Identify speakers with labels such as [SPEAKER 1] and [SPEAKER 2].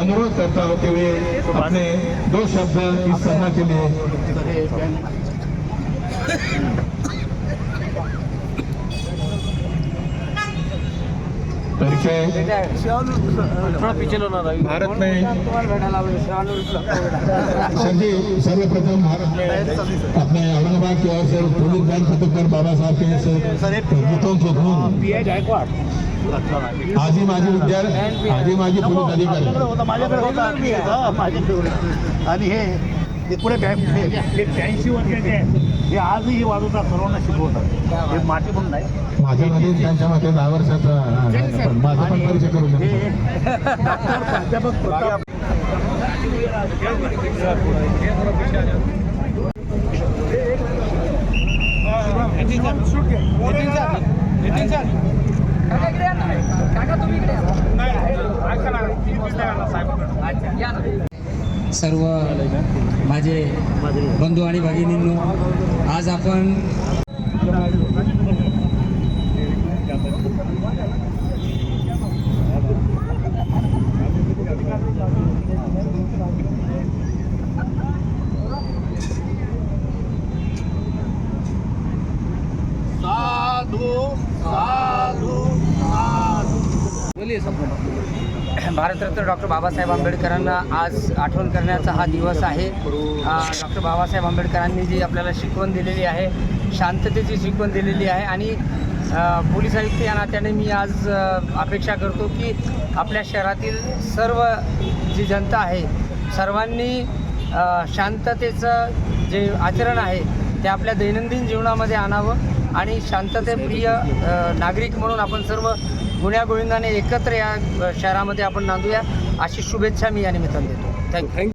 [SPEAKER 1] अनुरोध करता होते हुए अपने 2 शब्द इस सभा के लिए। परिचय भारत में सर जी, सर्वप्रथम भारत में अपने औरंगाबाद की ओर से पुलिस बैंक खत्म कर बाबा साहब के गीतों के धुन आजी माजी विद्यार्थी आजी माजी पोलीस अधिकारी
[SPEAKER 2] आणि हे पुढे 82 वर्षाचे आहेत. हे आजही वाजवतात, सर्वांना शिकवतात. हे माती म्हणून नाही,
[SPEAKER 1] माझ्यामध्ये त्यांच्या मते 10 वर्षाचा माझा पण परिचय करून
[SPEAKER 2] डॉक्टर प्राध्यापक प्रताप
[SPEAKER 3] सर्व माझे बंधू आणि भगिनींनो, आज आपण
[SPEAKER 4] भारतरत्न डॉक्टर बाबासाहेब आंबेडकरांना आज आठवण करण्याचा हा दिवस आहे. डॉक्टर बाबासाहेब आंबेडकरांनी जी आपल्याला शिकवण दिलेली आहे, शांततेची शिकवण दिलेली आहे आणि पोलीस आयुक्त या नात्याने मी आज अपेक्षा करतो की आपल्या शहरातील सर्व जी जनता आहे सर्वांनी शांततेचं जे आचरण आहे ते आपल्या दैनंदिन जीवनामध्ये आणावं आणि शांततेप्रिय नागरिक म्हणून आपण सर्व गुण्यागोविंदाने एकत्र या शहरामध्ये आपण नांदूया, अशी शुभेच्छा मी या निमित्ताने देतो. थँक्यू.